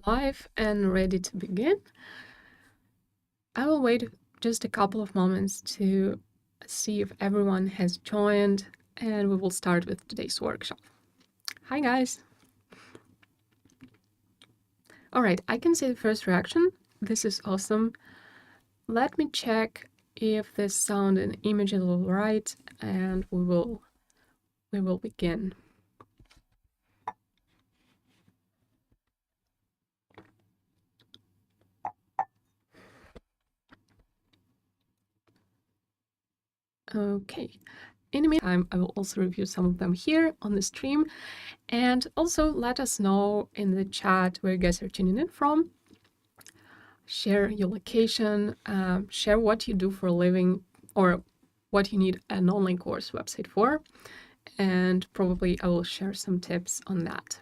are live and ready to begin. I will wait just a couple of moments to see if everyone has joined, and we will start with today's workshop. Hi, guys. All right, I can see the first reaction. This is awesome. Let me check if the sound and image is all right, and we will begin. Okay. In the meantime, I will also review some of them here on the stream, and also let us know in the chat where you guys are tuning in from. Share your location, share what you do for a living or what you need an online course website for, and probably I will share some tips on that.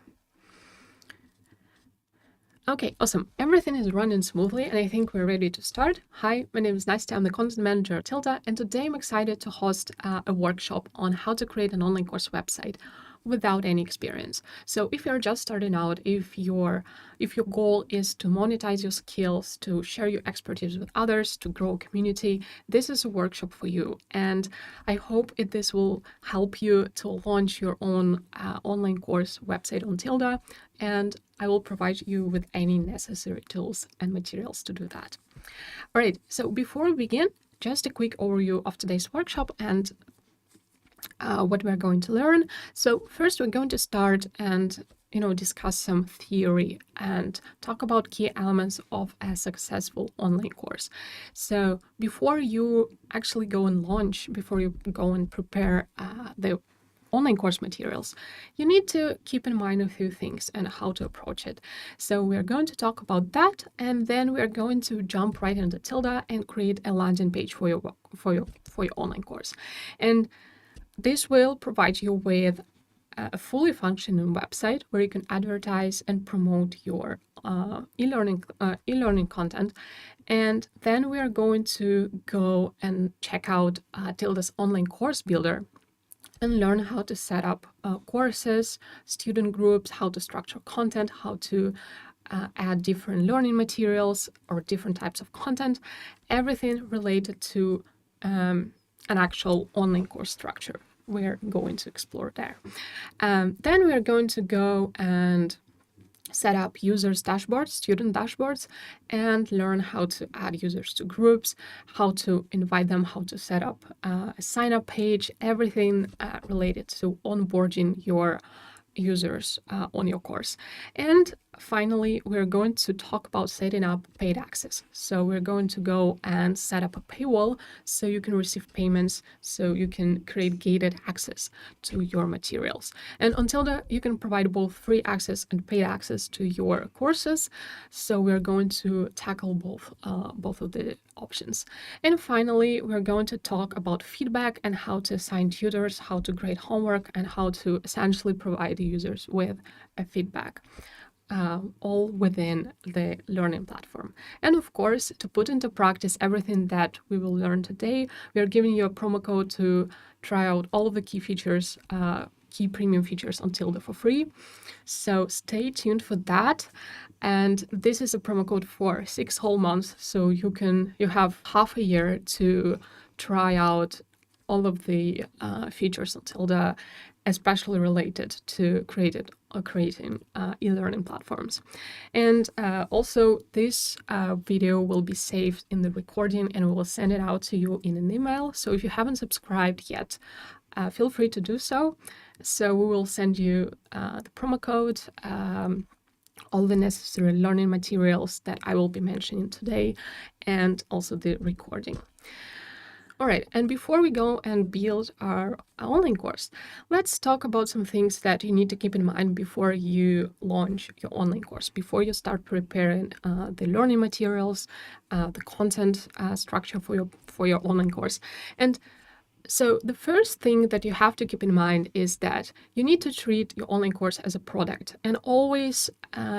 Okay, awesome. Everything is running smoothly, and I think we're ready to start. Hi, my name is Nastya. I'm the content manager at Tilda, and today I'm excited to host a workshop on how to create an online course website without any experience. So if you're just starting out, if your goal is to monetize your skills, to share your expertise with others, to grow a community, this is a workshop for you. And I hope this will help you to launch your own online course website on Tilda, and I will provide you with any necessary tools and materials to do that. All right, so before we begin, just a quick overview of today's workshop and what we're going to learn. So first we're going to start and discuss some theory and talk about key elements of a successful online course. So before you actually go and launch, before you go and prepare the online course materials, you need to keep in mind a few things and how to approach it. So we're going to talk about that, and then we're going to jump right into Tilda and create a landing page for your online course. And this will provide you with a fully functioning website where you can advertise and promote your e-learning content. And then we are going to go and check out Tilda's online course builder and learn how to set up courses, student groups, how to structure content, how to add different learning materials or different types of content, everything related to an actual online course structure. We're going to explore there. Then we're going to go and set up users dashboards, student dashboards, and learn how to add users to groups, how to invite them, how to set up a sign-up page, everything related to onboarding your users on your course. And finally, we're going to talk about setting up paid access. So we're going to go and set up a paywall so you can receive payments, so you can create gated access to your materials. And on Tilda, you can provide both free access and paid access to your courses. So we're going to tackle both of the options. And finally, we're going to talk about feedback and how to assign tutors, how to grade homework, and how to essentially provide the users with a feedback. All within the learning platform. And of course, to put into practice everything that we will learn today, we are giving you a promo code to try out all of the key features, key premium features on Tilda for free. So stay tuned for that. And this is a promo code for 6 whole months. So you have half a year to try out all of the features on Tilda, especially related to creating e-learning platforms. And also this video will be saved in the recording, and we will send it out to you in an email. So if you haven't subscribed yet, feel free to do so. So we will send you the promo code, all the necessary learning materials that I will be mentioning today, and also the recording. All right, and before we go and build our online course, let's talk about some things that you need to keep in mind before you launch your online course, before you start preparing the learning materials, the content structure for your online course. And so the first thing that you have to keep in mind is that you need to treat your online course as a product, and always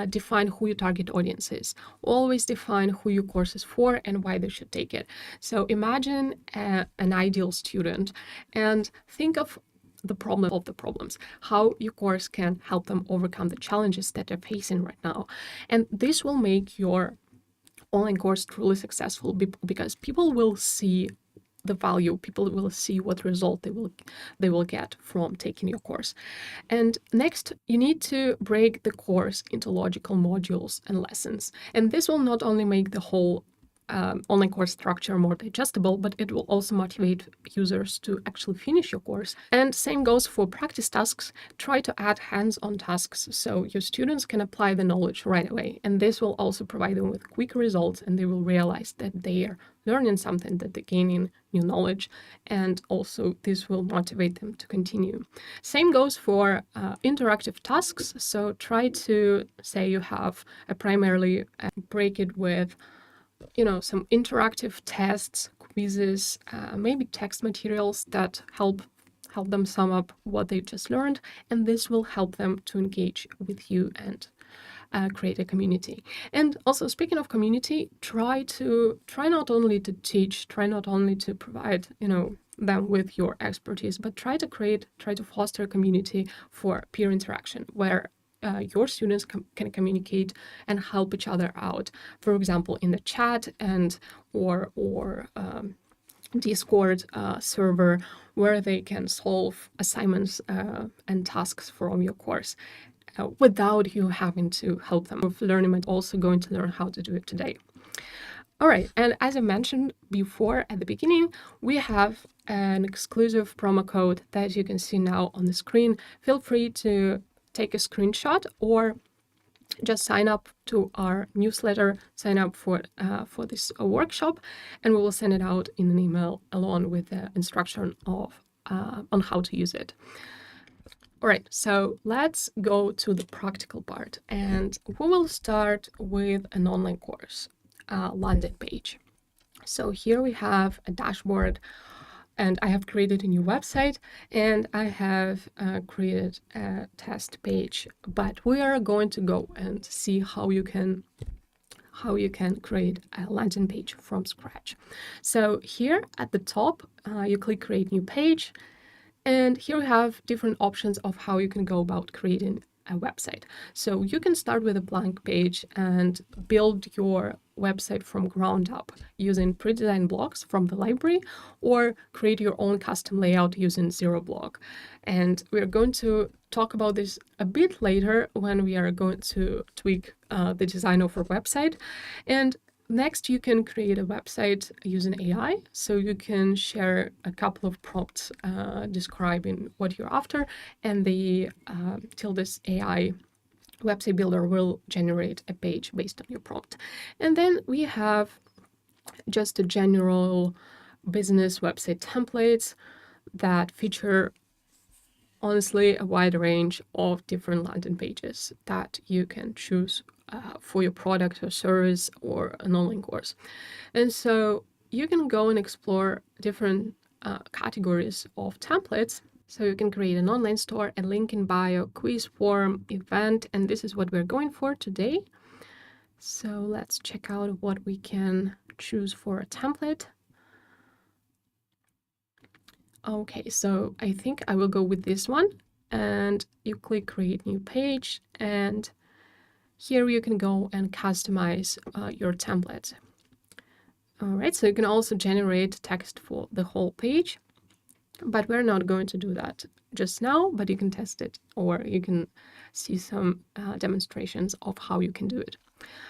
define who your target audience is. Always define who your course is for and why they should take it. So imagine an ideal student and think of the problems, how your course can help them overcome the challenges that they're facing right now. And this will make your online course truly successful because people will see the value, people will see what result they will get from taking your course. And next, you need to break the course into logical modules and lessons. And this will not only make the whole online course structure more digestible, but it will also motivate users to actually finish your course. And same goes for practice tasks. Try to add hands-on tasks so your students can apply the knowledge right away. And this will also provide them with quick results, and they will realize that they are learning something, that they're gaining new knowledge, and also this will motivate them to continue. Same goes for interactive tasks. So try to say you have a primarily break it with some interactive tests, quizzes, maybe text materials that help them sum up what they just learned, and this will help them to engage with you and create a community. And also, speaking of community, try not only to teach, try not only to provide them with your expertise, but try to foster a community for peer interaction where your students can communicate and help each other out. For example, in the chat or Discord server, where they can solve assignments and tasks from your course without you having to help them with learning, but also going to learn how to do it today. All right, and as I mentioned before at the beginning, we have an exclusive promo code that you can see now on the screen. Feel free to take a screenshot or just sign up to our newsletter, sign up for this workshop, and we will send it out in an email along with the instruction on how to use it. All right, so let's go to the practical part, and we will start with an online course landing page. So here we have a dashboard, and I have created a new website, and I have created a test page, but we are going to go and see how you can create a landing page from scratch. So here at the top, you click create new page, and here we have different options of how you can go about creating a website. So you can start with a blank page and build your website from ground up using pre-designed blocks from the library, or create your own custom layout using Zero Block. And we're going to talk about this a bit later when we are going to tweak the design of our website. And next, you can create a website using AI. So you can share a couple of prompts describing what you're after, and the Tilda's AI website builder will generate a page based on your prompt. And then we have just a general business website templates that feature honestly a wide range of different landing pages that you can choose for your product or service or an online course. And so you can go and explore different categories of templates. So you can create an online store, a link in bio, quiz form, event, and this is what we're going for today. So let's check out what we can choose for a template. Okay, so I think I will go with this one, and you click create new page, and here you can go and customize your template. All right, so you can also generate text for the whole page, but we're not going to do that just now, but you can test it, or you can see some demonstrations of how you can do it.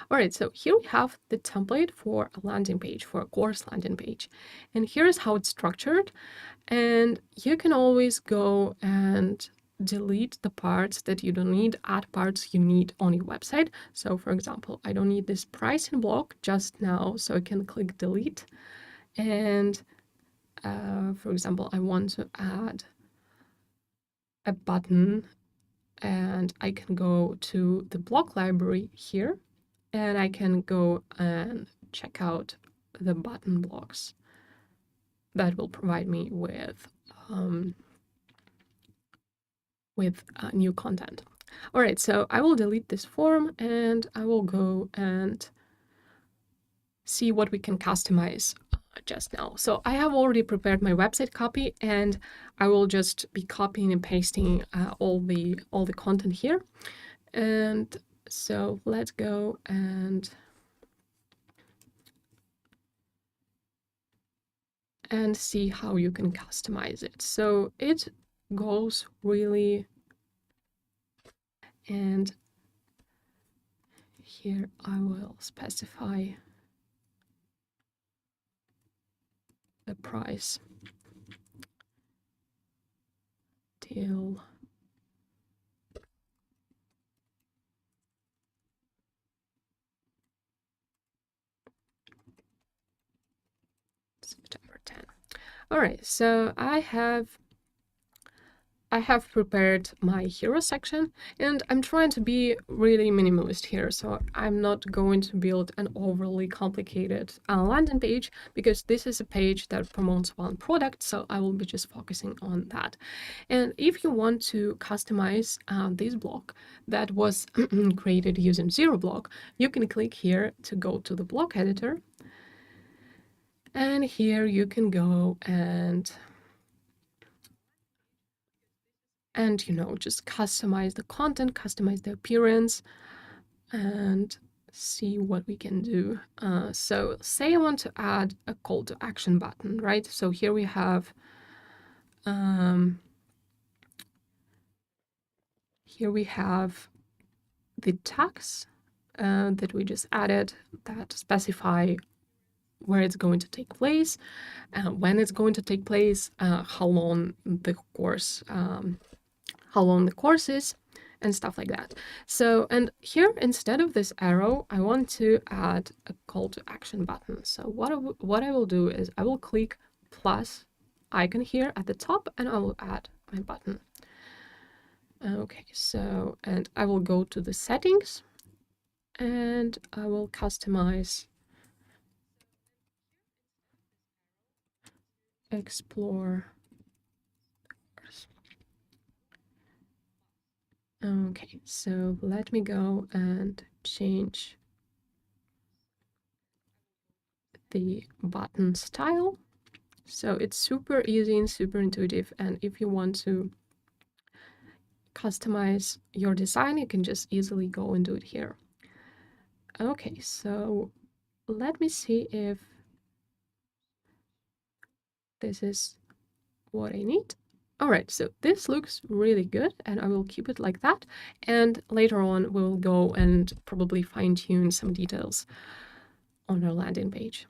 All right, so here we have the template for a landing page, for a course landing page. And here's how it's structured. And you can always go and delete the parts that you don't need, add parts you need on your website. So for example, I don't need this pricing block just now, so I can click delete. And for example, I want to add a button, and I can go to the block library here, and I can go and check out the button blocks that will provide me with new content. All right, so I will delete this form, and I will go and see what we can customize just now. So I have already prepared my website copy, and I will just be copying and pasting all the content here. And so let's go and see how you can customize it. So it goes really, and here I will specify the price till September 10. All right, so I have prepared my hero section, and I'm trying to be really minimalist here. So I'm not going to build an overly complicated landing page, because this is a page that promotes one product. So I will be just focusing on that. And if you want to customize this block that was created using ZeroBlock, you can click here to go to the block editor. And here you can go and just customize the content, customize the appearance, and see what we can do. So say I want to add a call to action button, right? So here we have the tags that we just added that specify where it's going to take place, when it's going to take place, how long the course is, and stuff like that. So, and here, instead of this arrow, I want to add a call to action button. So what I will do is I will click plus icon here at the top, and I will add my button. Okay, so, and I will go to the settings, and I will customize explore. Okay, so let me go and change the button style. So it's super easy and super intuitive. And if you want to customize your design, you can just easily go and do it here. Okay, so let me see if this is what I need. All right, so this looks really good, and I will keep it like that. And later on, we'll go and probably fine-tune some details on our landing page.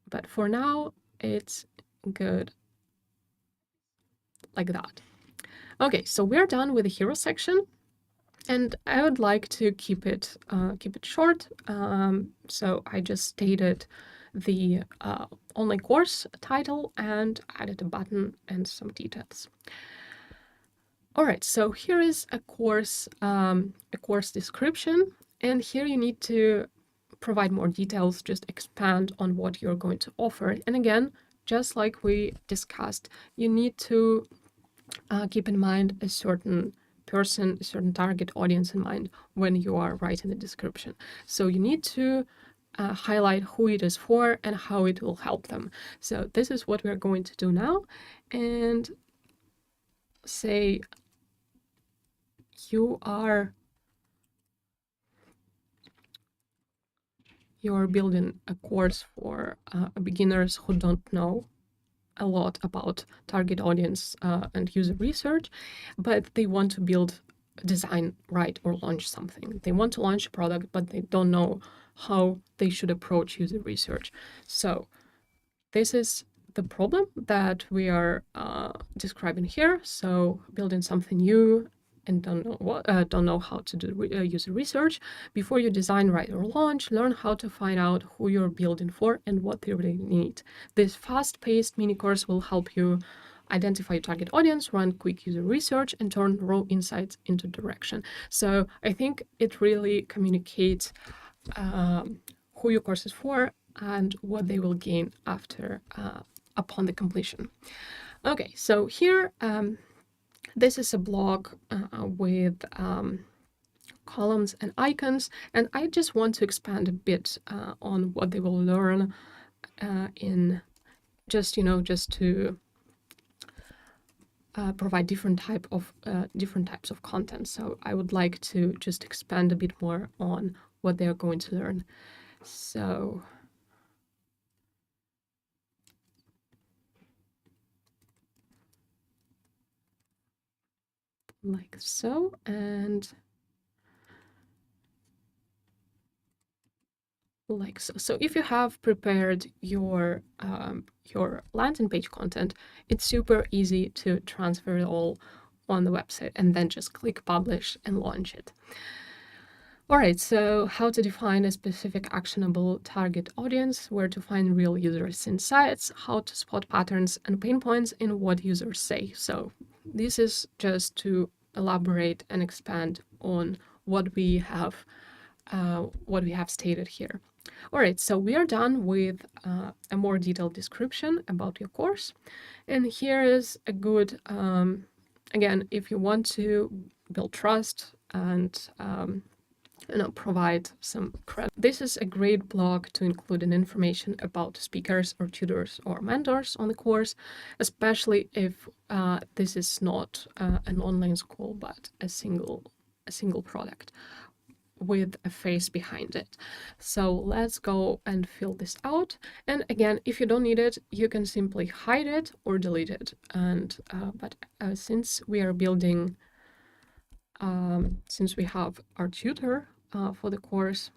But for now, it's good like that. Okay, so we're done with the hero section, and I would like to keep it short. So I just stated the online course title and added a button and some details. All right, so here is a course description, and here you need to provide more details, just expand on what you're going to offer. And again, just like we discussed, you need to keep in mind a certain person, a certain target audience in mind when you are writing the description. So you need to highlight who it is for and how it will help them. So this is what we're going to do now. And say you're building a course for beginners who don't know a lot about target audience and user research, but they want to build, design, write, or launch something. They want to launch a product, but they don't know how they should approach user research. So this is the problem that we are describing here. So building something new and don't know how to do user research. Before you design, write, or launch, learn how to find out who you're building for and what they really need. This fast-paced mini course will help you identify your target audience, run quick user research, and turn raw insights into direction. So I think it really communicates who your course is for and what they will gain after upon the completion. Okay, so here this is a blog with columns and icons, and I just want to expand a bit on what they will learn in just to provide different types of content. So I would like to just expand a bit more on what they are going to learn. So like so, and like so. So if you have prepared your landing page content, it's super easy to transfer it all on the website and then just click publish and launch it. All right, so how to define a specific actionable target audience, where to find real users' insights, how to spot patterns and pain points in what users say. So this is just to elaborate and expand on what we have stated here. All right, so we are done with a more detailed description about your course. And here is a good, again, if you want to build trust and provide some credit. This is a great blog to include an information about speakers or tutors or mentors on the course, especially if this is not an online school, but a single product with a face behind it. So let's go and fill this out. And again, if you don't need it, you can simply hide it or delete it. And but since we are building, since we have our tutor for the course,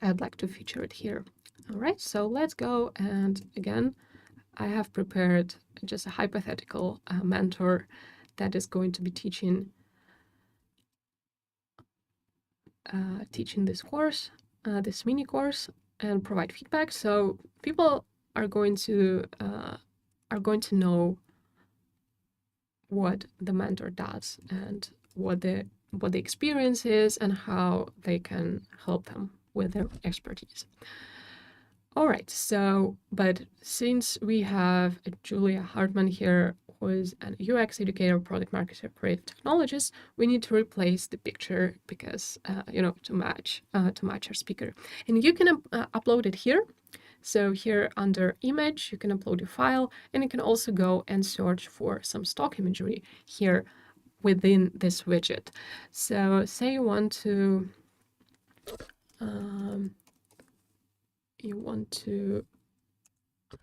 I'd like to feature it here. All right, so let's go. And again, I have prepared just a hypothetical mentor that is going to be teaching this course, this mini course, and provide feedback. So people are going to know what the mentor does and what the experience is and how they can help them with their expertise. All right, so, but since we have Julia Hartman here, who is an UX educator, product marketer, creative technologist, we need to replace the picture because, to match our speaker. And you can upload it here. So here under image, you can upload your file, and you can also go and search for some stock imagery here within this widget. So say you want to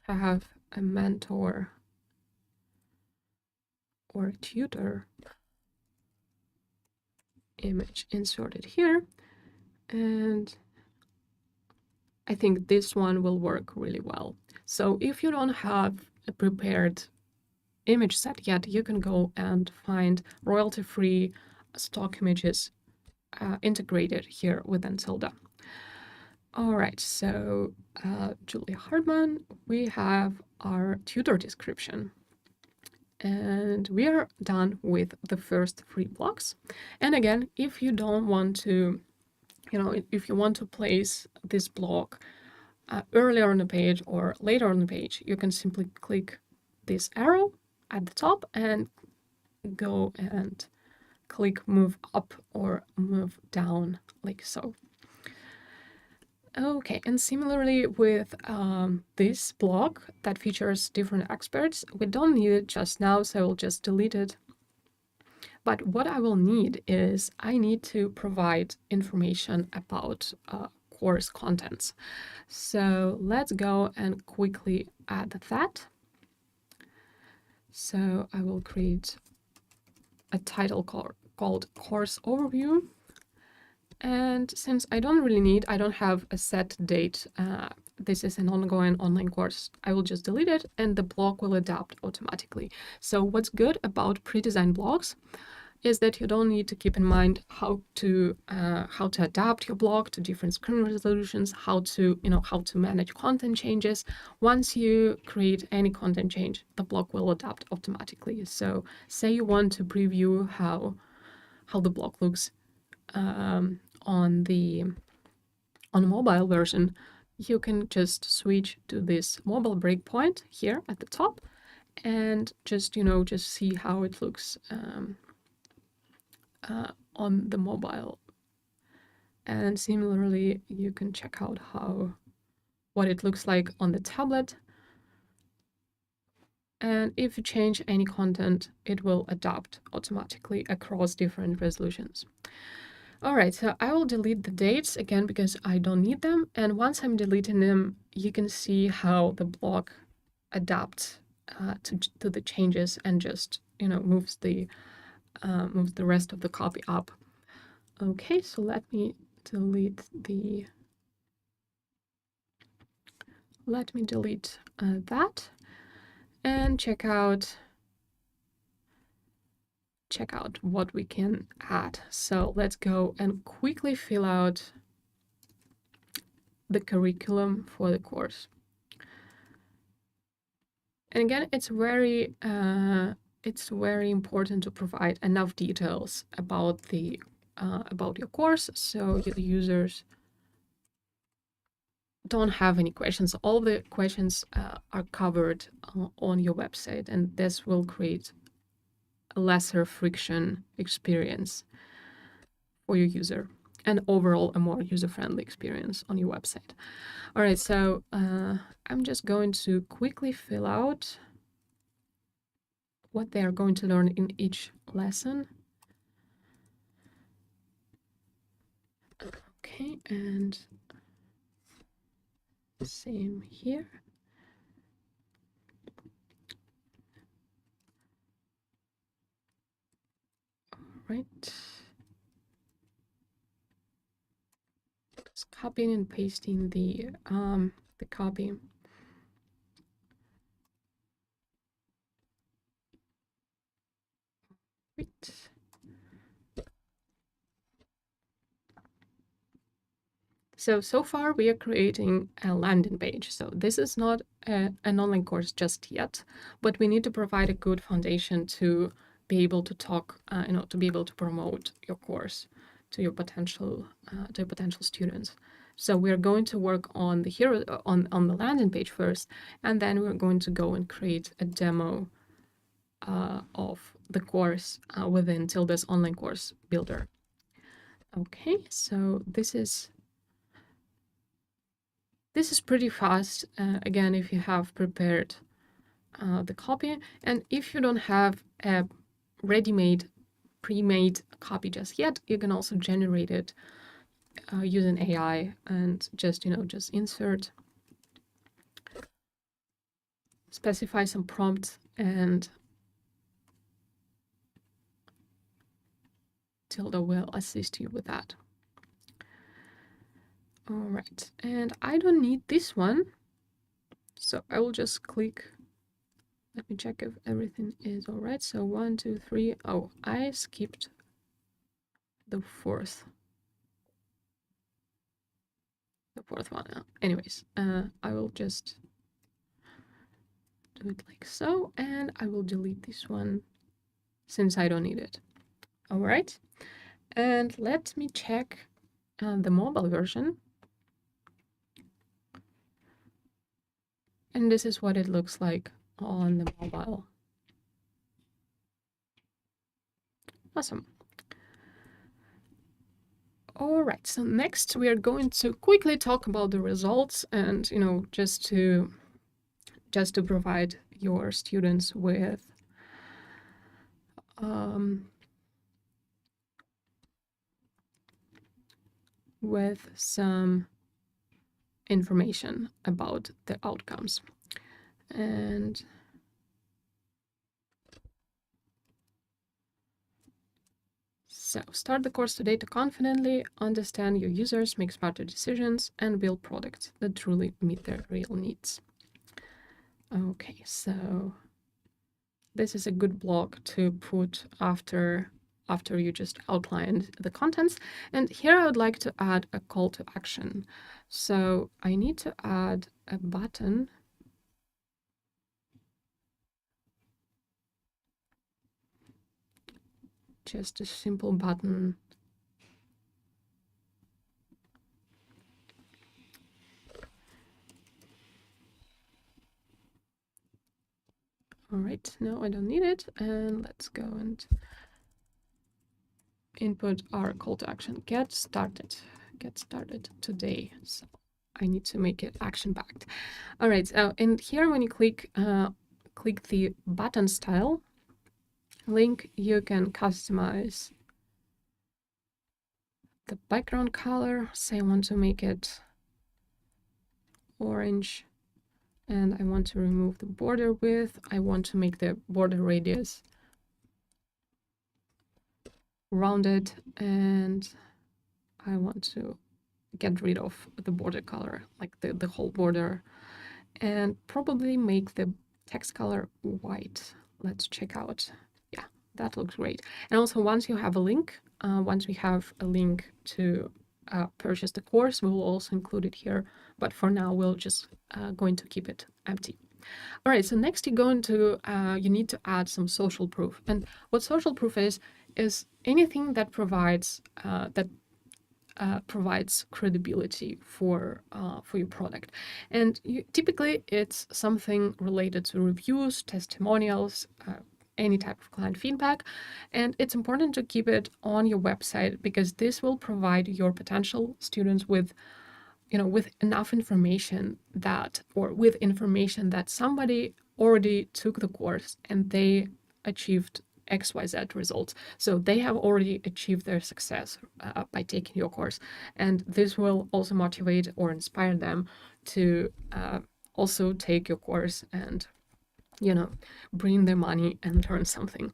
have a mentor or a tutor image inserted here, and I think this one will work really well. So if you don't have a prepared image set yet, you can go and find royalty-free stock images integrated here within Tilda. All right, so Julia Hartman, we have our tutor description. And we are done with the first 3 blocks. And again, if you don't want to, if you want to place this block earlier on the page or later on the page, you can simply click this arrow at the top and go and click move up or move down like so. Okay, and similarly with this block that features different experts, we don't need it just now, so I will just delete it. But what I will need is I need to provide information about course contents. So let's go and quickly add that. So I will create a title called Course Overview. And since I don't have a set date, this is an ongoing online course, I will just delete it and the blog will adapt automatically. So what's good about pre-designed blogs is that you don't need to keep in mind how to adapt your blog to different screen resolutions, how to manage content changes. Once you create any content change, the blog will adapt automatically. So say you want to preview how the blog looks on the mobile version, you can just switch to this mobile breakpoint here at the top and just see how it looks on the mobile. And similarly, you can check out what it looks like on the tablet. And if you change any content, it will adapt automatically across different resolutions. All right, so I will delete the dates again because I don't need them. And once I'm deleting them, you can see how the block adapts to the changes and just, moves the rest of the copy up. Okay, so let me delete that and check out what we can add. So let's go and quickly fill out the curriculum for the course. And again, it's very important to provide enough details about your course, so the users don't have any questions. All the questions are covered on your website, and this will create a lesser friction experience for your user and overall a more user-friendly experience on your website. All right, so I'm just going to quickly fill out what they are going to learn in each lesson. Okay, and same here. All right. Just copying and pasting the copy. Right. So far we are creating a landing page. So this is not an online course just yet, but we need to provide a good foundation to be able to talk, to be able to promote your course to your potential students. So we're going to work on the landing page first, and then we're going to go and create a demo of the course within Tilda's online course builder. Okay, so this is pretty fast, again, if you have prepared the copy. And if you don't have a ready-made, pre-made copy just yet, you can also generate it using AI and just insert, specify some prompts, and Tilda will assist you with that. All right, and I don't need this one, so I will just click. Let me check if everything is all right. So 1, 2, 3. Oh, I skipped the fourth one. Anyways, I will just do it like so, and I will delete this one since I don't need it. All right, and let me check the mobile version. And this is what it looks like on the mobile. Awesome. All right, so next we are going to quickly talk about the results and, just to provide your students with some information about the outcomes. And so start the course today to confidently understand your users, make smarter decisions, and build products that truly meet their real needs. Okay, so this is a good block to put after you just outlined the contents. And here I would like to add a call to action. So I need to add a button. Just a simple button. All right, no, I don't need it. And let's go and input our call to action. Get started today. So I need to make it action-packed. All right, so and here when you click click the button style link, you can customize the background color. Say I want to make it orange, and I want to remove the border width. I want to make the border radius rounded, and I want to get rid of the border color, like the whole border, and probably make the text color white. Let's check out. Yeah, that looks great. And also, once you have a link, once we have a link to purchase the course, we will also include it here. But for now, we'll just going to keep it empty. All right, so next you need to add some social proof. And what social proof is anything that provides credibility for your product. And typically it's something related to reviews, testimonials, any type of client feedback. And it's important to keep it on your website because this will provide your potential students with enough information with information that somebody already took the course and they achieved XYZ results. So they have already achieved their success by taking your course. And this will also motivate or inspire them to also take your course and, bring their money and learn something.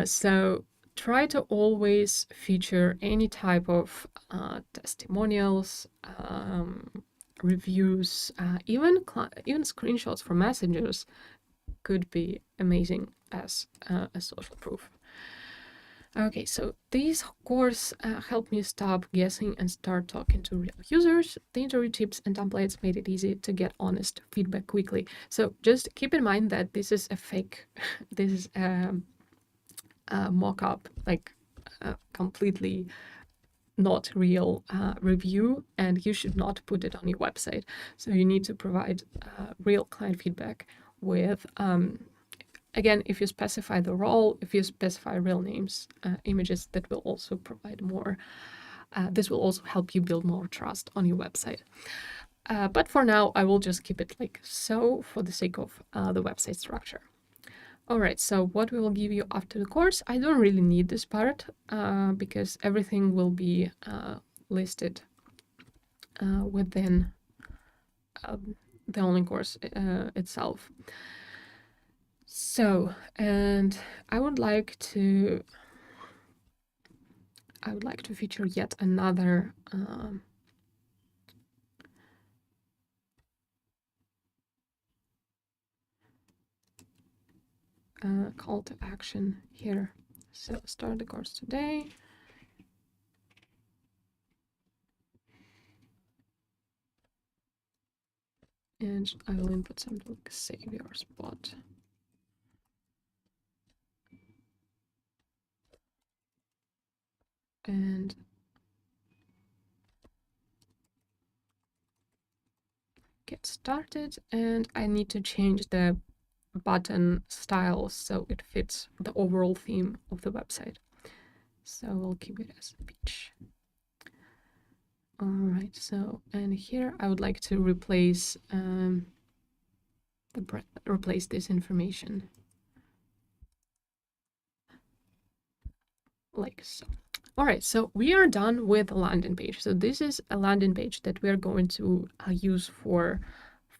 So try to always feature any type of testimonials, reviews, even screenshots from messengers could be amazing as a social proof. Okay, so this course helped me stop guessing and start talking to real users. The interview tips and templates made it easy to get honest feedback quickly. So just keep in mind that this is a fake, this is a mock-up, like completely not real review, and you should not put it on your website. So you need to provide real client feedback with again, if you specify the role, if you specify real names, images, that will also provide more. This will also help you build more trust on your website. But for now, I will just keep it like so for the sake of the website structure. All right, so what we will give you after the course, I don't really need this part because everything will be listed within the online course itself. So, and I would like to feature yet another call to action here. So start the course today. And I will input something like save your spot. And get started. And I need to change the button style so it fits the overall theme of the website. So we'll keep it as a beach. All right, so, and here I would like to replace this information like so. All right, so we are done with the landing page. So this is a landing page that we are going to use for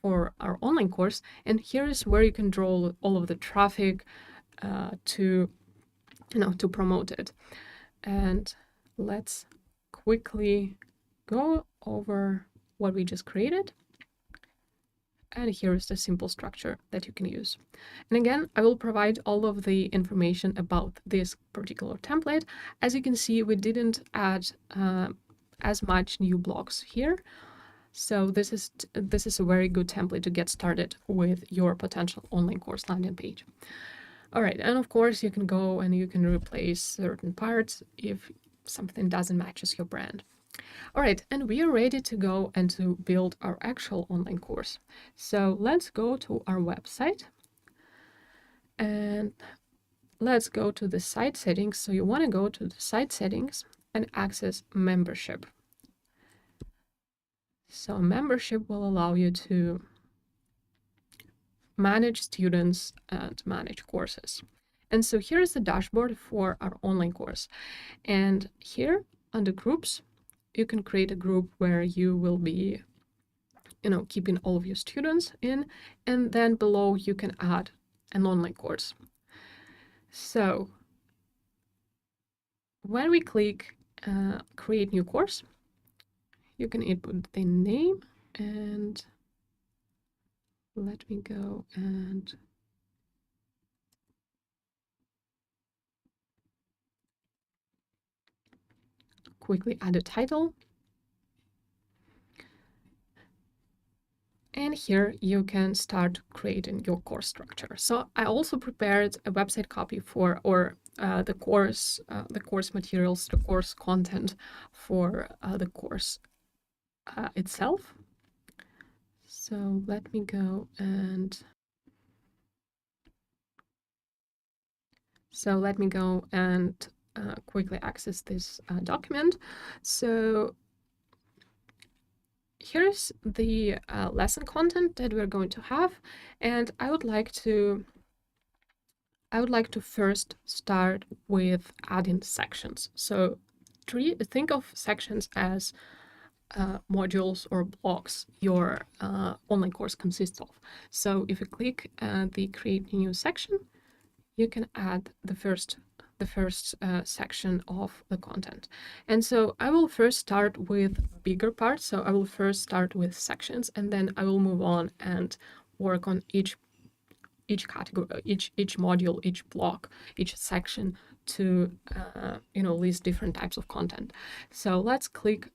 our online course. And here is where you can draw all of the traffic to promote it. And let's quickly go over what we just created. And here is the simple structure that you can use. And again, I will provide all of the information about this particular template. As you can see, we didn't add as much new blocks here. So this is a very good template to get started with your potential online course landing page. All right, and of course you can go and you can replace certain parts if something doesn't matches your brand. All right, and we are ready to go and to build our actual online course. So let's go to our website and let's go to the site settings. So you want to go to the site settings and access membership. So membership will allow you to manage students and manage courses. And so here is the dashboard for our online course. And here under groups, you can create a group where you will be, keeping all of your students in, and then below you can add an online course. So when we click create new course, you can input the name, and let me go and quickly add a title. And here you can start creating your course structure. So I also prepared a website copy for, or the course materials, the course content for the course itself. So let me go and quickly access this document. So here's the lesson content that we're going to have, and I would like to first start with adding sections. So think of sections as modules or blocks your online course consists of. So if you click the create new section, you can add the first section of the content. And so I will first start with bigger parts. So I will first start with sections, and then I will move on and work on each category, each module, each block, each section to list different types of content. So let's click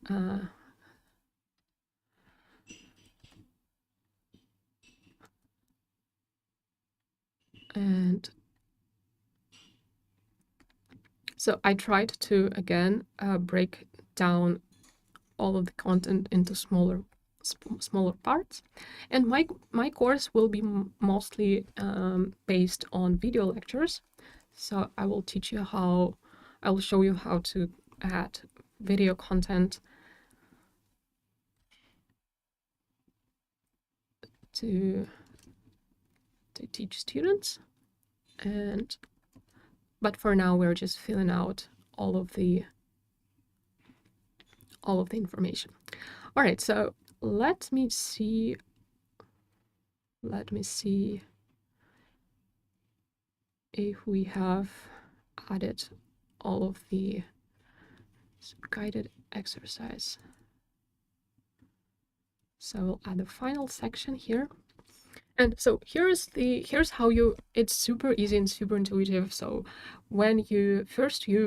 and so I tried to again break down all of the content into smaller parts, and my course will be mostly based on video lectures. So I will show you how to add video content to teach students, but for now we're just filling out all of the information. All right, so let me see if we have added all of the guided exercise. So we'll add the final section here. And so here's how it's super easy and super intuitive. So when you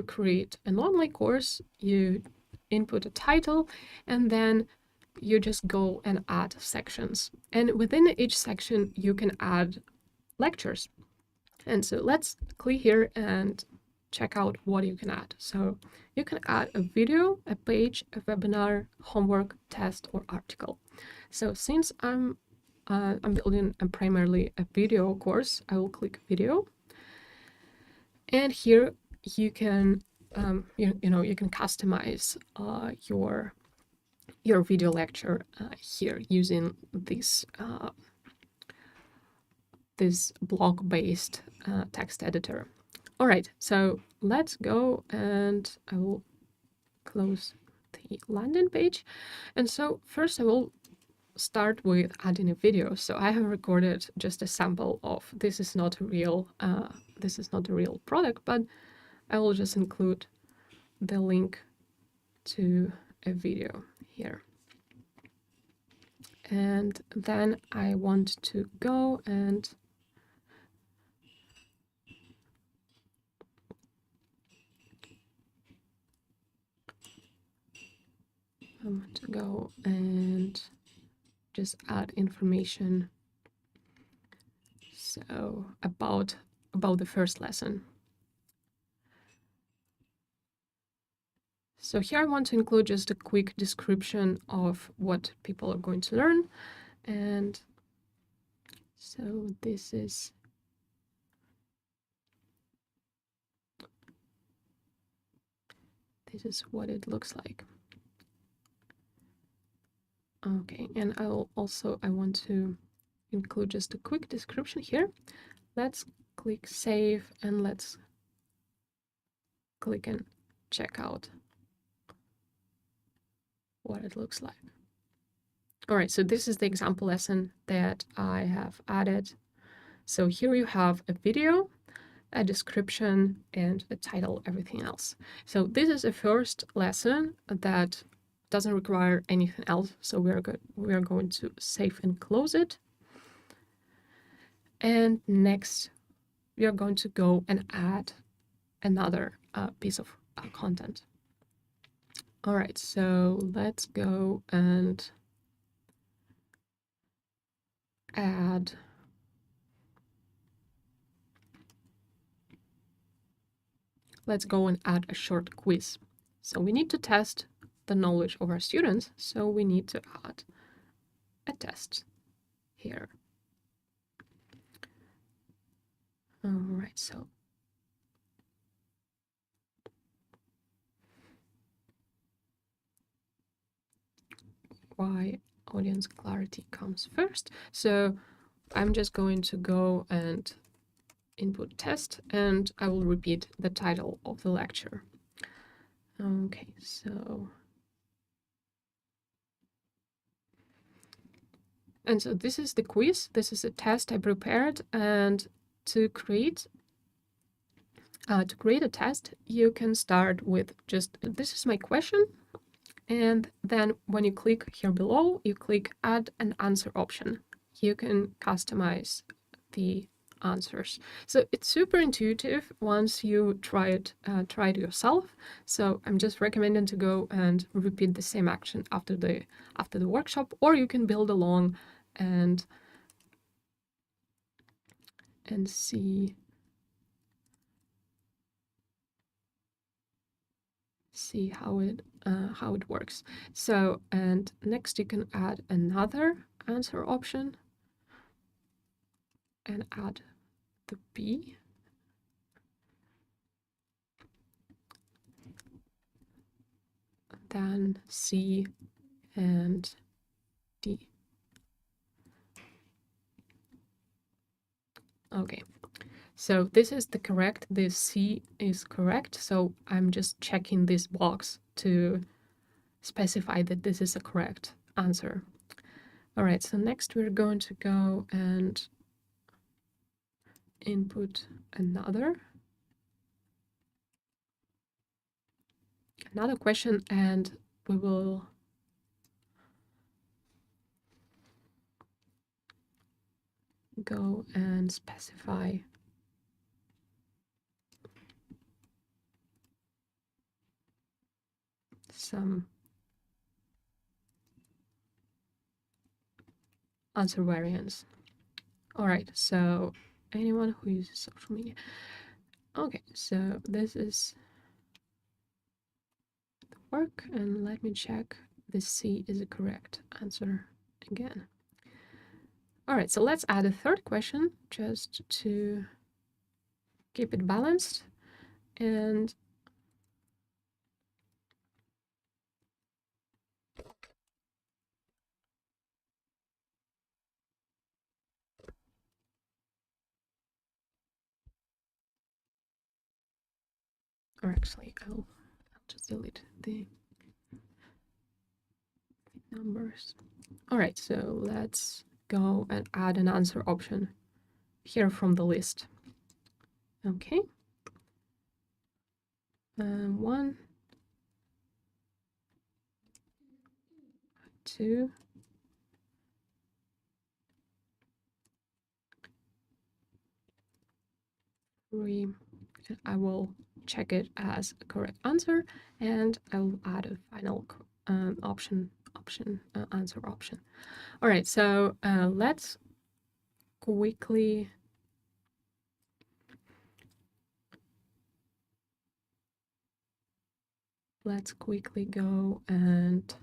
create an online course, you input a title, and then you just go and add sections. And within each section, you can add lectures. And so let's click here and check out what you can add. So you can add a video, a page, a webinar, homework, test, or article. So since I'm building primarily a video course, I will click video. And here you can you can customize your video lecture here using this blog-based text editor. All right, so let's go, and I will close the landing page. And so first I will start with adding a video. So I have recorded just a sample of this is not a real product, but I will just include the link to a video here. And then I want to go and just add information. So about the first lesson. So here I want to include just a quick description of what people are going to learn. And so this is what it looks like. Okay, and I want to include just a quick description here. Let's click save and let's click and check out what it looks like. All right, so this is the example lesson that I have added. So here you have a video, a description, and a title, everything else. So this is a first lesson that doesn't require anything else. So we are going to save and close it. And next, we are going to go and add another piece of content. All right, so let's go and add a short quiz. So we need to test the knowledge of our students, so we need to add a test here. All right, so why audience clarity comes first. So I'm just going to go and input test, and I will repeat the title of the lecture. Okay, so this is the quiz. This is a test I prepared, and to create a test, you can start with just, this is my question, and then when you click here below, you click add an answer option. You can customize the answers. So it's super intuitive once you try it yourself. So I'm just recommending to go and repeat the same action after the workshop, or you can build along and see how it works. So, and next you can add another answer option and add the B. Then C and D. Okay, so this is the correct, this C is correct. So I'm just checking this box to specify that this is a correct answer. All right, so next we're going to go and input another question, and we will go and specify some answer variants. All right, so anyone who uses social media. Okay, so this is the work, and let me check this C is the correct answer again. All right, so let's add a third question just to keep it balanced. And or actually, I'll just delete the numbers. All right, so let's go and add an answer option here from the list. Okay. 1, 2, 3. I will check it as a correct answer, and I will add a final answer option. All right, so let's quickly go and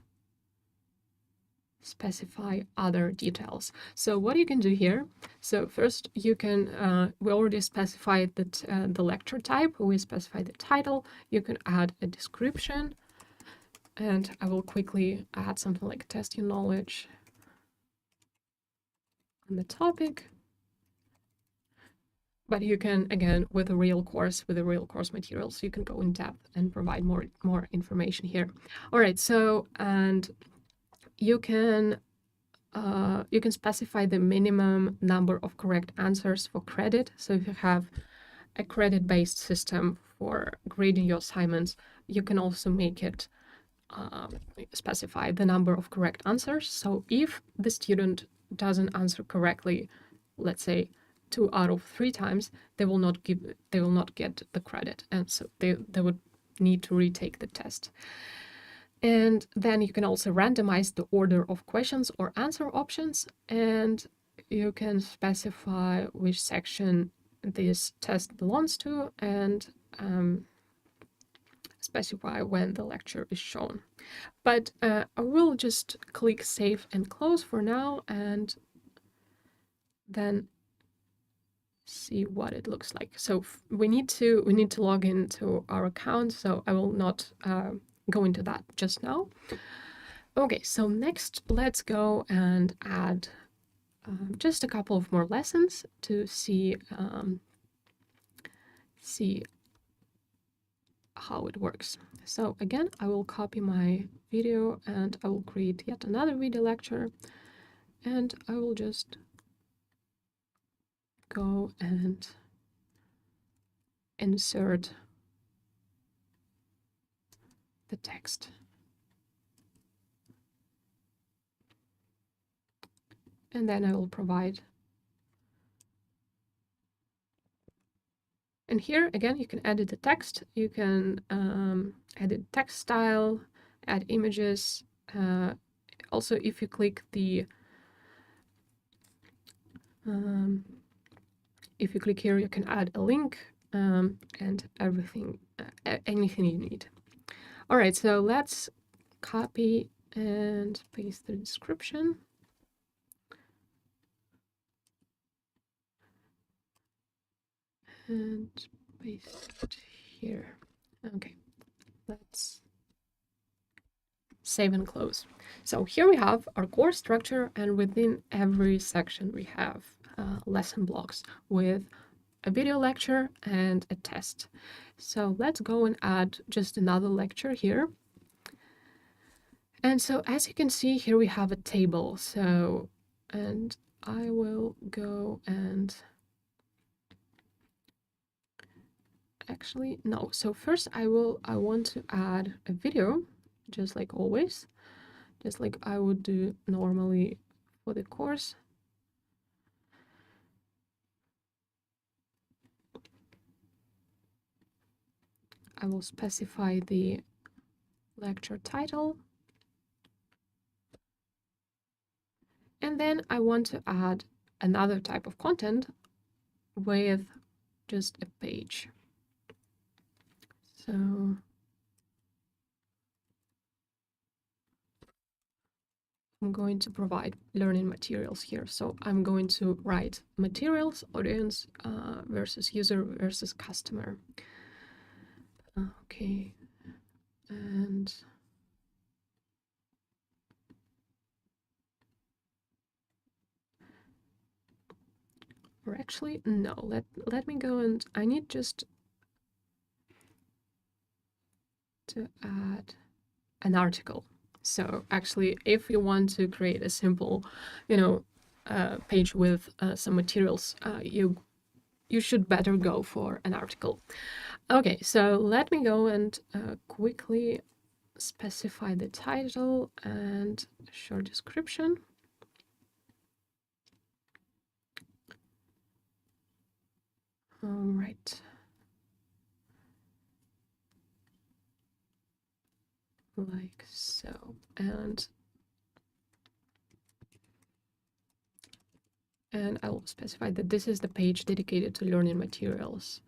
specify other details. So what you can do here, so first you can, we already specified that the lecture type, we specified the title, you can add a description, and I will quickly add something like test your knowledge on the topic. But you can, again, with a real course, with the real course materials, you can go in depth and provide more information here. All right, so, and you can specify the minimum number of correct answers for credit. So if you have a credit-based system for grading your assignments, you can also make it specify the number of correct answers. So if the student doesn't answer correctly, let's say 2 out of 3 times, they will not get the credit, and so they would need to retake the test. And then you can also randomize the order of questions or answer options, and you can specify which section this test belongs to, and specify when the lecture is shown. But I will just click Save and Close for now, and then see what it looks like. So we need to log into our account, so I will not go into that just now. Okay, so next let's go and add just a couple of more lessons to see how it works. So again, I will copy my video and I will create yet another video lecture, and I will just go and insert the text. And then I will provide. And here again, you can edit the text. You can edit text style, add images. Also, if you click the here, you can add a link and everything, anything you need. All right, so let's copy and paste the description. And paste it here. Okay, let's save and close. So here we have our course structure, and within every section we have lesson blocks with a video lecture and a test. So let's go and add just another lecture here. And so as you can see here, we have a table. So, and I will go and actually, no. So first I want to add a video, just like always, just like I would do normally for the course. I will specify the lecture title. And then I want to add another type of content with just a page. So I'm going to provide learning materials here. So I'm going to write materials, audience versus user versus customer. Okay, and or actually, no, let me go, and I need just to add an article. So actually, if you want to create a simple, page with some materials, you should better go for an article. Okay, so let me go and quickly specify the title and short description. All right. Like so, and I will specify that this is the page dedicated to learning materials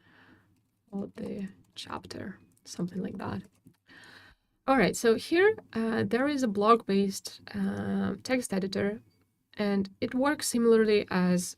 or the chapter, something like that. All right, so here there is a blog-based text editor, and it works similarly as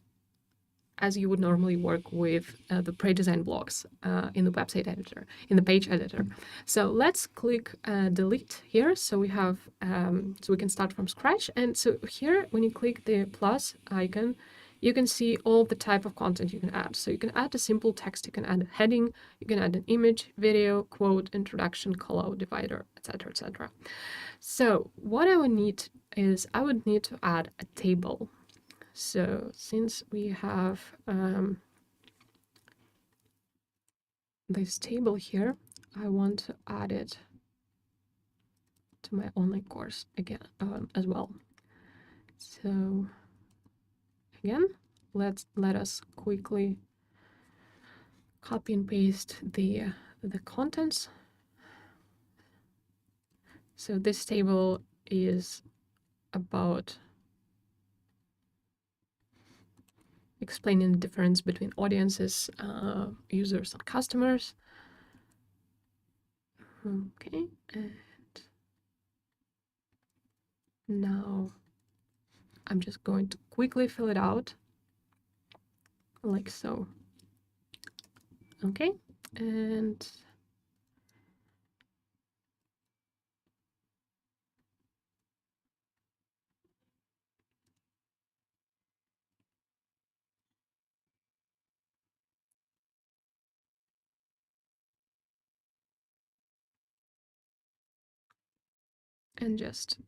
as you would normally work with the pre-designed blocks in the website editor, in the page editor. So let's click delete here. So we have, so we can start from scratch. And so here, when you click the plus icon, you can see all the type of content you can add. So you can add a simple text, you can add a heading, you can add an image, video, quote, introduction, callout, divider, etc., etc. So what I would need is I would need to add a table. So since we have this table here, I want to add it to my online course again as well. So again, let us quickly copy and paste the contents. So this table is about explaining the difference between audiences, users, and customers. Okay, and now I'm just going to quickly fill it out like so. Okay, and just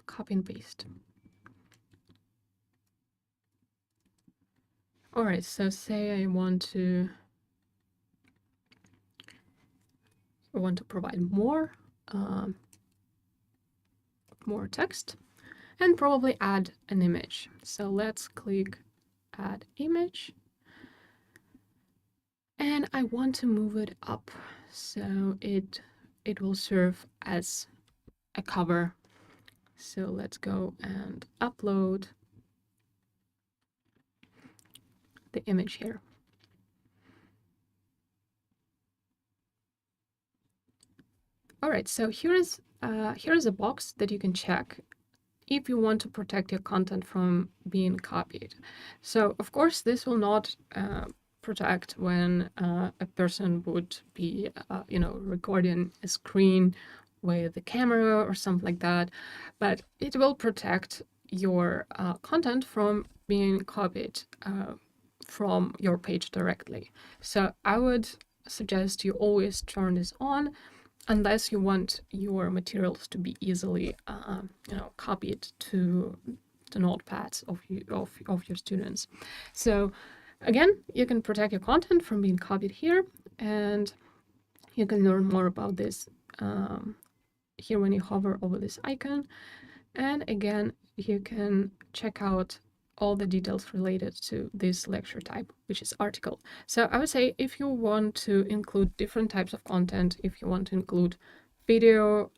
copy and paste. All right, so say I want to provide more text and probably add an image. So let's click add image, and I want to move it up so it will serve as a cover. So let's go and upload the image here. All right, so here is a box that you can check if you want to protect your content from being copied. So of course, this will not protect when a person would be, recording a screen with the camera or something like that, but it will protect your content from being copied from your page directly. So I would suggest you always turn this on, unless you want your materials to be easily, copied to the notepads of your students. So again, you can protect your content from being copied here, and you can learn more about this here when you hover over this icon. And again, you can check out all the details related to this lecture type, which is article. So I would say if you want to include different types of content, if you want to include video,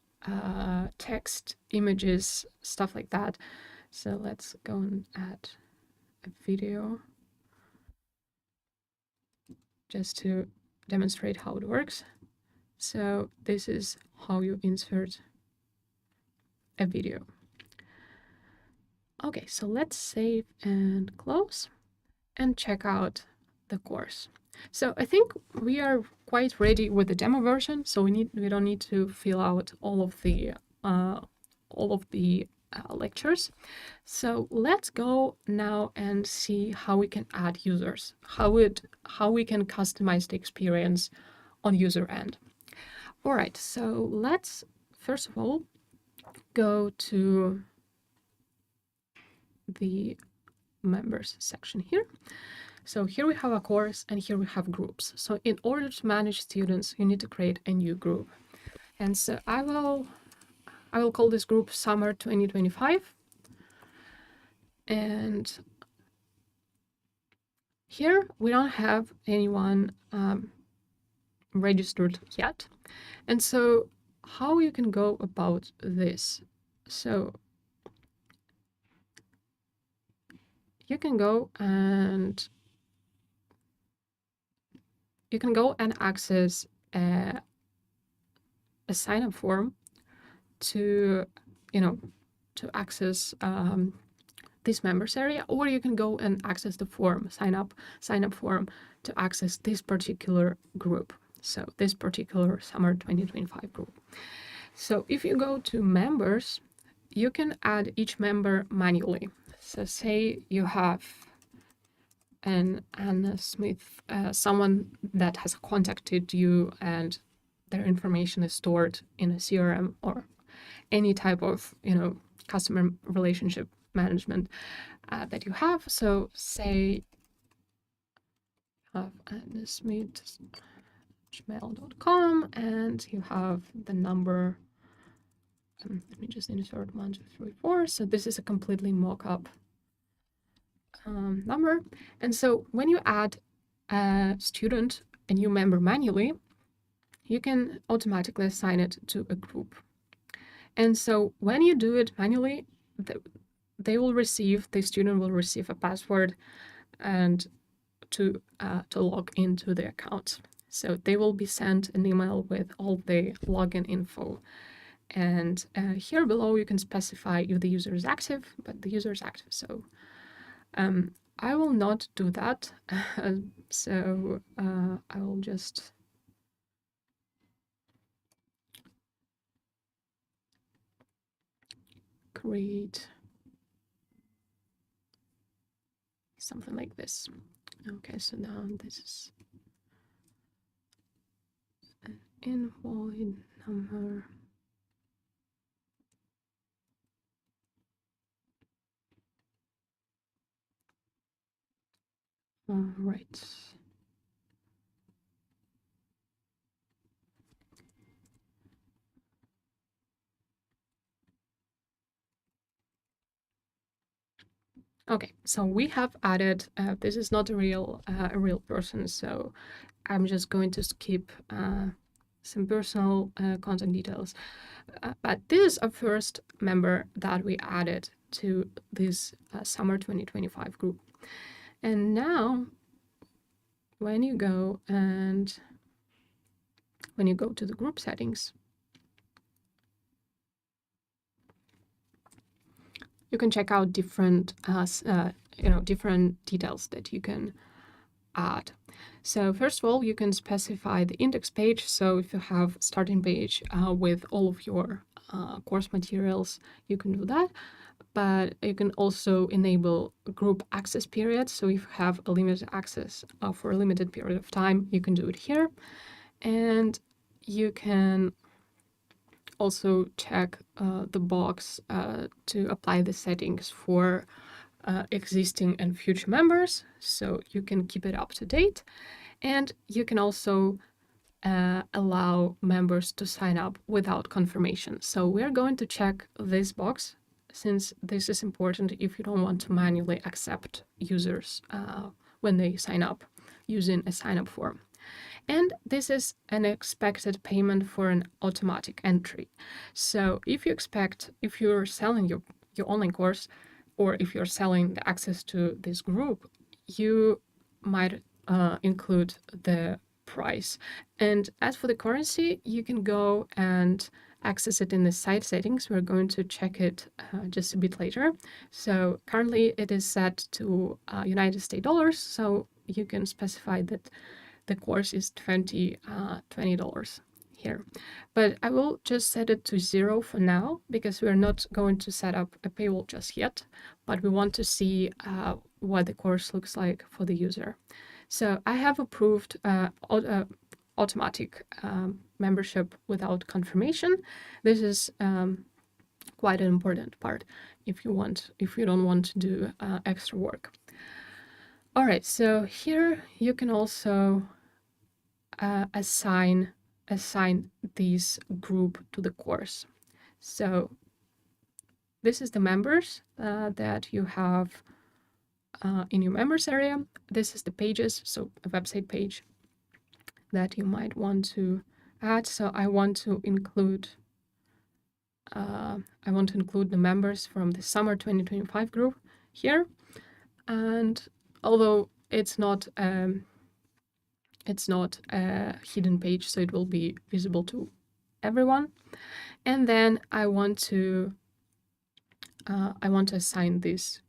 text, images, stuff like that. So let's go and add a video just to demonstrate how it works. So this is how you insert a video. Okay, so let's save and close and check out the course. So I think we are quite ready with the demo version. So we don't need to fill out all of the lectures. So let's go now and see how we can add users, how we can customize the experience on user end. All right, so let's first of all go to the members section here. So here we have a course and here we have groups. So in order to manage students, you need to create a new group. And so I will call this group Summer 2025. And here we don't have anyone registered yet. And so how you can go about this? So you can go and access a sign-up form to access this members area, or you can go and access the form, sign up form to access this particular group. So this particular summer 2025 group. So if you go to members, you can add each member manually. So say you have an Anna Smith, someone that has contacted you and their information is stored in a CRM or any type of, customer relationship management that you have. So say you have annasmith@gmail.com and you have the number. Let me just insert 1, 2, 3, 4. So this is a completely mock-up number. And so when you add a student, a new member manually, you can automatically assign it to a group. And so when you do it manually, the student will receive a password and to log into the account. So they will be sent an email with all the login info. And here below, you can specify if the user is active, but the user is active. So I will not do that. So I will just create something like this. Okay, so now this is an invalid number. Right. Okay, so we have added, this is not a real person, so I'm just going to skip some personal contact details. But this is a first member that we added to this summer 2025 group. And now, when you go to the group settings, you can check out different details that you can add. So first of all, you can specify the index page. So if you have starting page with all of your course materials, you can do that. But you can also enable group access periods. So if you have a limited access for a limited period of time, you can do it here. And you can also check the box to apply the settings for existing and future members, so you can keep it up to date. And you can also allow members to sign up without confirmation. So we're going to check this box, since this is important if you don't want to manually accept users when they sign up using a sign-up form. And this is an expected payment for an automatic entry. So if you're selling your online course, or if you're selling the access to this group, you might include the price. And as for the currency, you can go and access it in the site settings. We're going to check it just a bit later. So currently it is set to United States dollars. So you can specify that the course is $20 here. But I will just set it to 0 for now, because we're not going to set up a paywall just yet, but we want to see what the course looks like for the user. So I have approved automatic membership without confirmation. This is quite an important part if you don't want to do extra work. All right, so here you can also assign this group to the course. So this is the members that you have in your members area. This is the pages, so a website page that you might want to add. So I want to include the members from the summer 2025 group here. And although it's not a hidden page, so it will be visible to everyone. And then I want to assign this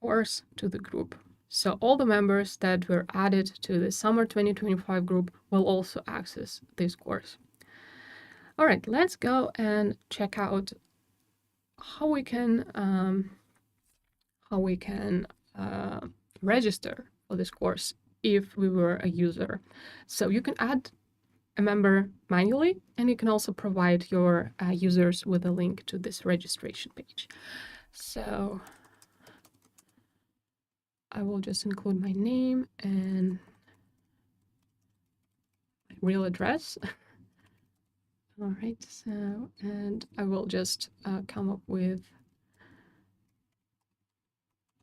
course to the group. So all the members that were added to the summer 2025 group will also access this course. All right, let's go and check out how we can register for this course if we were a user. So you can add a member manually, and you can also provide your users with a link to this registration page. So I will just include my name and my real address. All right, so, and I will just come up with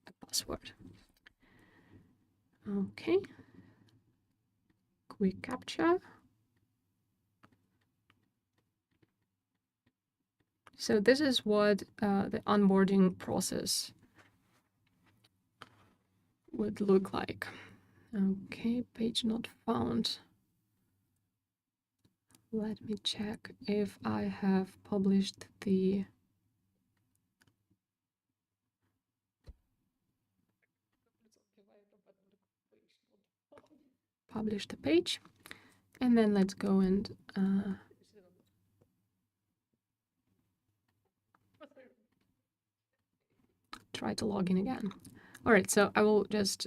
a password. Okay, quick captcha. So this is what the onboarding process would look like. Okay, page not found. Let me check if I have published the page, and then let's go and try to log in again. All right, so I will just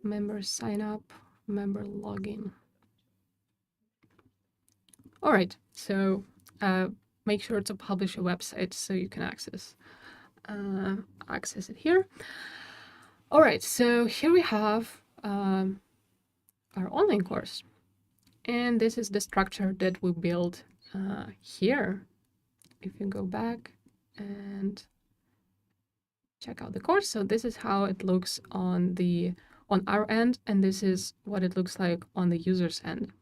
member sign up, member login. All right, so make sure to publish a website so you can access it here. All right, so here we have our online course, and this is the structure that we built here. If you go back and check out the course, so this is how it looks on our end, and this is what it looks like on the user's end.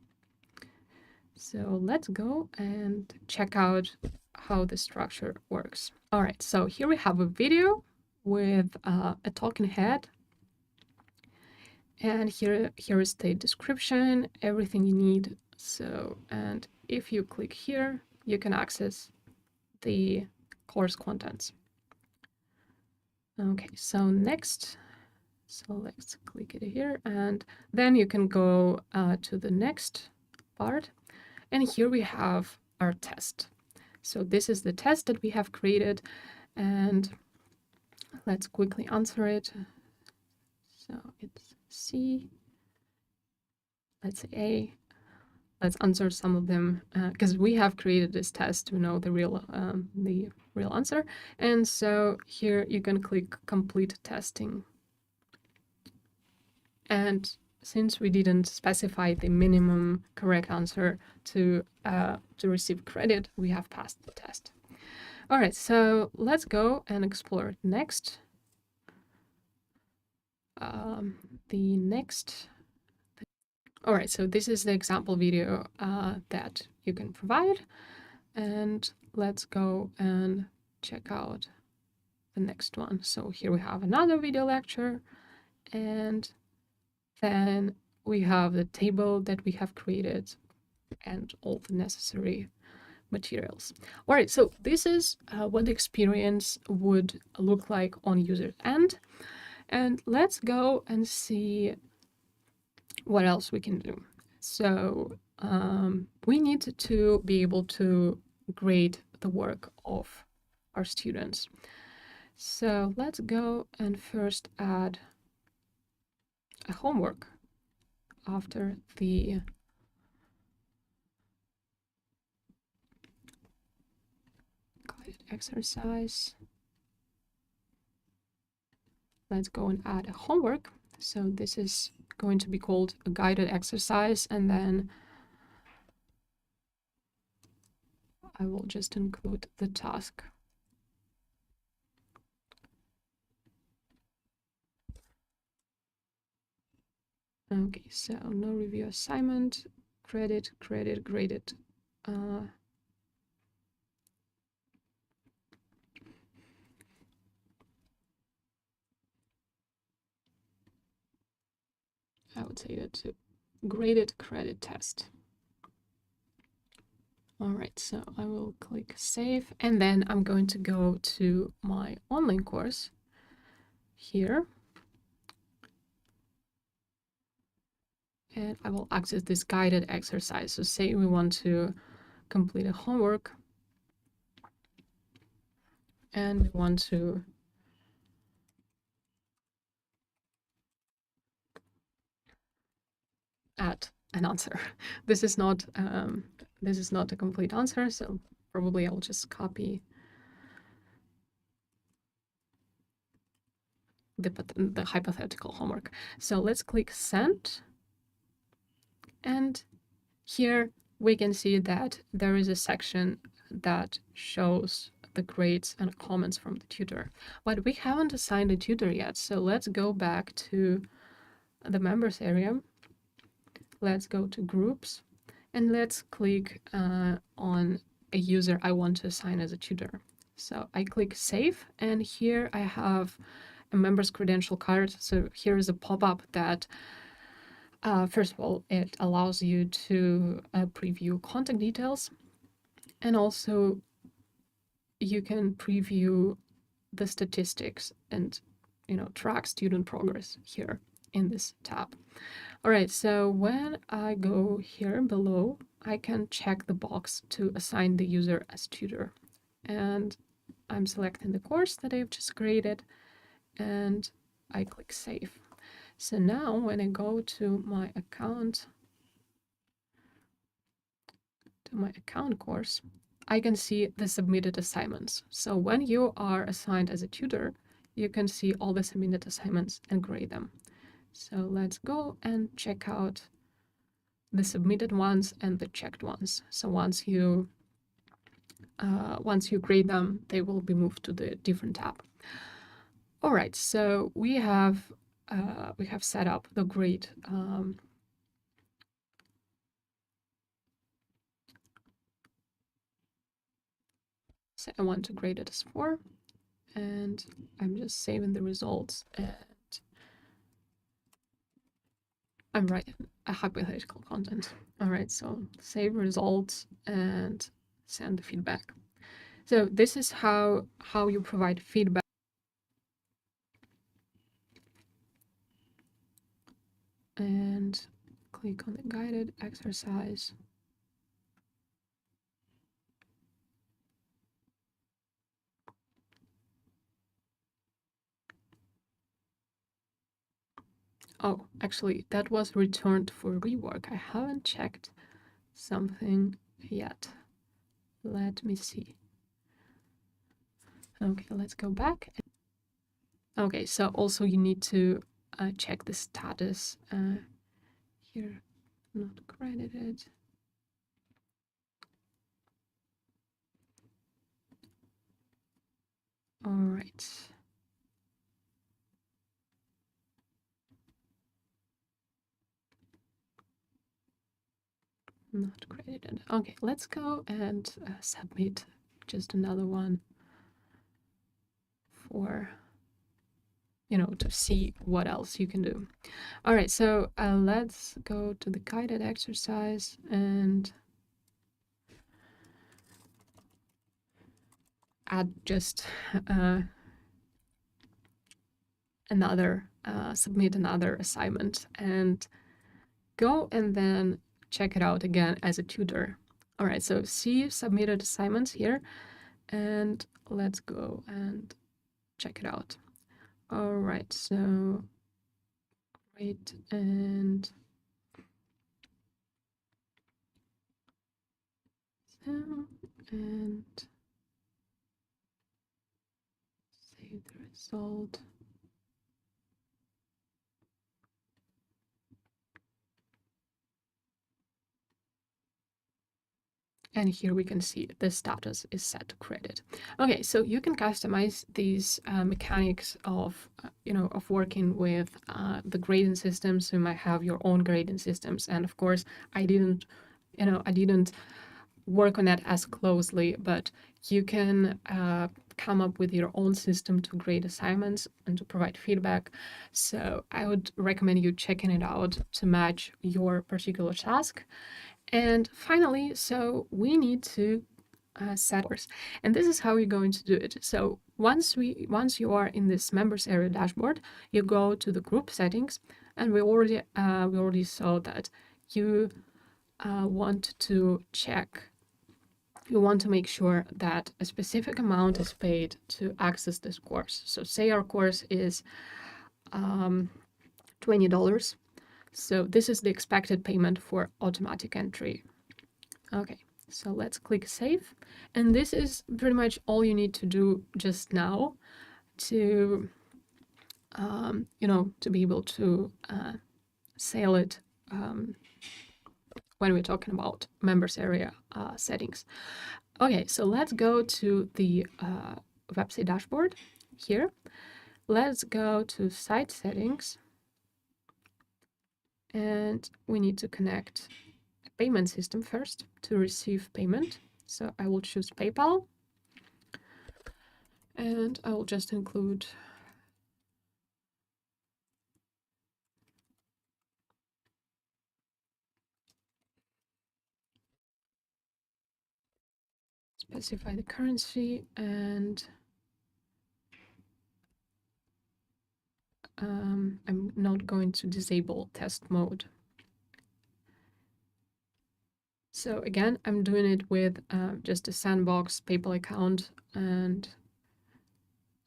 So let's go and check out how the structure works. All right, so here we have a video with a talking head, and here is the description, everything you need. So, and if you click here, you can access the course contents. Okay, so next, so let's click it here, and then you can go to the next part. And here we have our test. So this is the test that we have created, and let's quickly answer it. So it's C, let's say A. Let's answer some of them because we have created this test to know the real answer. And so here you can click complete testing. And since we didn't specify the minimum correct answer to receive credit, we have passed the test. All right, so let's go and explore next. All right, so this is the example video that you can provide. And let's go and check out the next one. So here we have another video lecture, and then we have the table that we have created and all the necessary materials. All right, so this is what the experience would look like on user end. And let's go and see what else we can do. So we need to be able to grade the work of our students. So let's go and first add a homework after the guided exercise. Let's go and add a homework. So this is going to be called a guided exercise, and then I will just include the task. Okay, so no review assignment, credit, graded. I would say that's a graded credit test. All right, so I will click save, and then I'm going to go to my online course. here. And I will access this guided exercise. So say we want to complete a homework and we want to add an answer. This is not a complete answer, so probably I'll just copy the hypothetical homework. So let's click send, and here we can see that there is a section that shows the grades and comments from the tutor, but we haven't assigned a tutor yet. So let's go back to the members area. Let's go to groups and let's click on a user I want to assign as a tutor. So I click save, and here I have a member's credential card. So here is a pop-up that first of all, it allows you to preview contact details, and also you can preview the statistics and track student progress here in this tab. All right, so when I go here below, I can check the box to assign the user as tutor, and I'm selecting the course that I've just created, and I click save. So now when I go to my account, course, I can see the submitted assignments. So when you are assigned as a tutor, you can see all the submitted assignments and grade them. So let's go and check out the submitted ones and the checked ones. So once you grade them, they will be moved to the different tab. All right, so we have set up the grade. So I want to grade it as 4, and I'm just saving the results, and I'm writing a hypothetical content. All right, so save results and send the feedback. So this is how you provide feedback. And click on the guided exercise. Oh, actually, that was returned for rework. I haven't checked something yet. Let me see. Okay, let's go back. Okay, so also you need to check the status here, not credited. All right. Not credited. Okay, let's go and submit just another one for, to see what else you can do. All right, so let's go to the guided exercise and add just submit another assignment, and go and then check it out again as a tutor. All right, so see submitted assignments here, and let's go and check it out. All right, so great, and and save the result. And here we can see the status is set to credit. Okay, so you can customize these mechanics of, of working with the grading systems. So you might have your own grading systems. And of course, I didn't work on that as closely, but you can come up with your own system to grade assignments and to provide feedback. So I would recommend you checking it out to match your particular task. And finally, so we need to settings, and this is how you're going to do it. So once you are in this members area dashboard, you go to the group settings, and we already saw that you want to check. You want to make sure that a specific amount is paid to access this course. So say our course is $20. So this is the expected payment for automatic entry. Okay, so let's click save. And this is pretty much all you need to do just now to, to be able to sell it when we're talking about members area settings. Okay, so let's go to the website dashboard here. Let's go to site settings. And we need to connect a payment system first to receive payment. So I will choose PayPal. And I will just include specify the currency, and I'm not going to disable test mode. So again, I'm doing it with just a sandbox PayPal account, and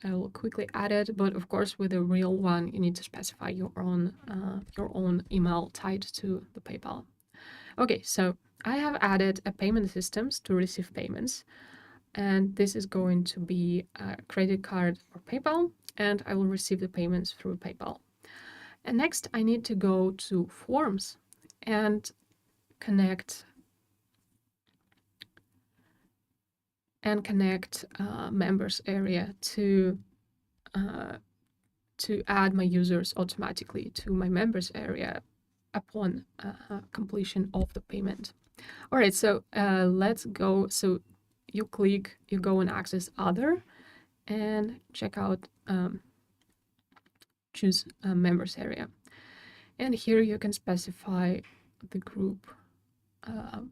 I will quickly add it. But of course, with a real one, you need to specify your own email tied to the PayPal. Okay, so I have added a payment systems to receive payments, and this is going to be a credit card or PayPal, and I will receive the payments through PayPal. And next, I need to go to Forms and connect members area to add my users automatically to my members area upon completion of the payment. All right, so let's go. So you go and access other, and check out, choose members area. And here you can specify the group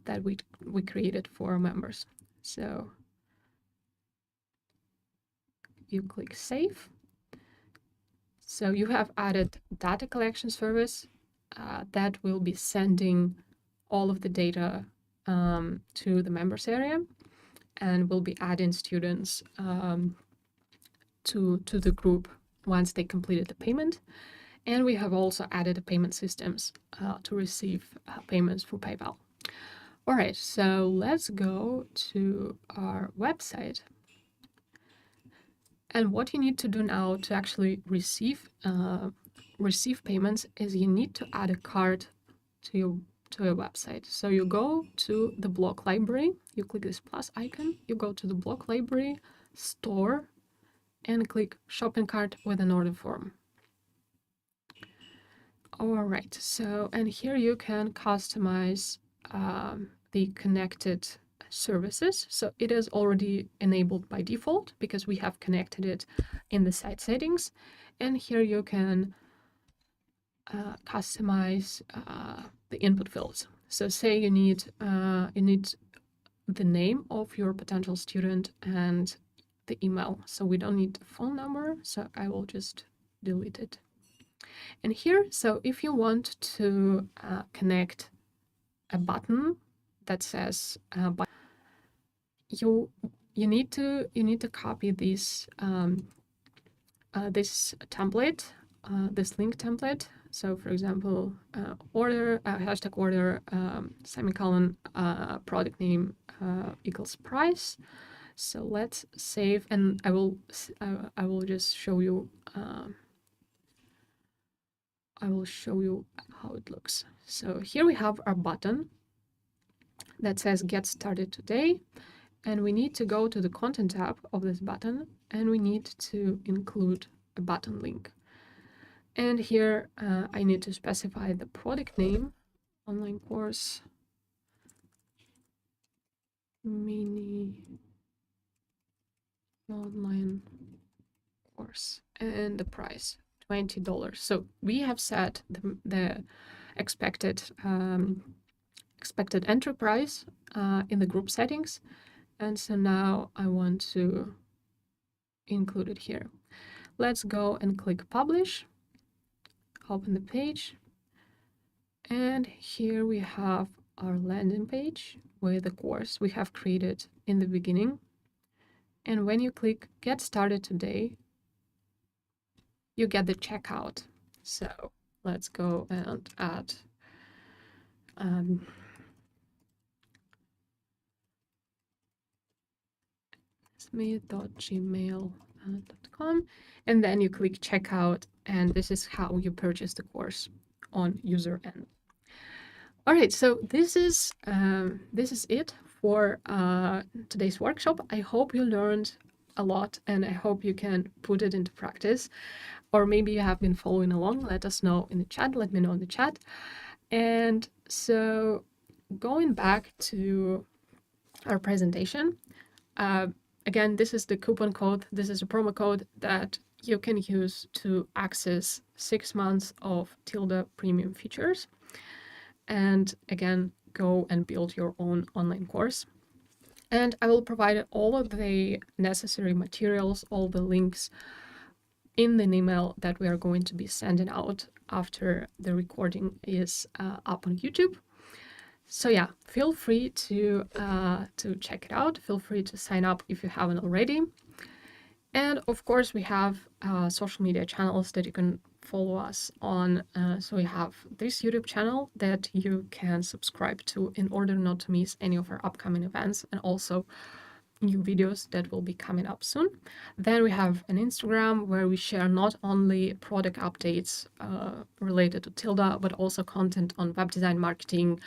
that we created for our members. So you click save. So you have added data collection service that will be sending all of the data to the members area, and will be adding students to the group once they completed the payment. And we have also added the payment systems to receive payments through PayPal. All right, so let's go to our website. And what you need to do now to actually receive payments is you need to add a card to your website. So you go to the block library, you click this plus icon, you go to the block library, store, and click shopping cart with an order form. All right, so, and here you can customize the connected services. So it is already enabled by default because we have connected it in the site settings. And here you can customize the input fields. So say you need the name of your potential student and the email. So we don't need the phone number, so I will just delete it. And here, so if you want to connect a button that says you need to copy this this template, this link template. So for example, order hashtag order semicolon product name equals price. So let's save, and I will just show you. I will show you how it looks. So here we have our button that says Get Started Today, and we need to go to the Content tab of this button, and we need to include a button link. And here I need to specify the product name, online course, mini online course, and the price, $20. So we have set the expected entry price in the group settings, And so now I want to include it here. Let's go and click publish, open the page. And here we have our landing page with the course we have created in the beginning. And when you click Get Started Today, you get the checkout. So let's go and add smith.gmail.com, and then you click checkout, and this is how you purchase the course on user end. All right, so this is it for today's workshop. I hope you learned a lot, and I hope you can put it into practice. Or maybe you have been following along. Let us know in the chat. Let me know in the chat. And so going back to our presentation, again, this is the coupon code. This is a promo code that you can use to access 6 months of Tilda premium features. And again, go and build your own online course. And I will provide all of the necessary materials, all the links in an email that we are going to be sending out after the recording is up on YouTube. So yeah, feel free to check it out. Feel free to sign up if you haven't already. And of course, we have social media channels that you can follow us on. So we have this YouTube channel that you can subscribe to in order not to miss any of our upcoming events, and also new videos that will be coming up soon. Then we have an Instagram where we share not only product updates related to Tilda, but also content on web design, marketing,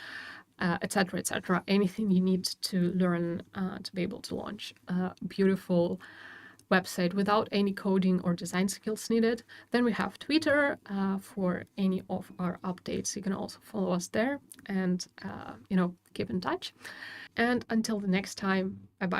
etc., etc. Anything you need to learn to be able to launch a beautiful website without any coding or design skills needed. Then we have Twitter for any of our updates. You can also follow us there and keep in touch. And until the next time, bye bye.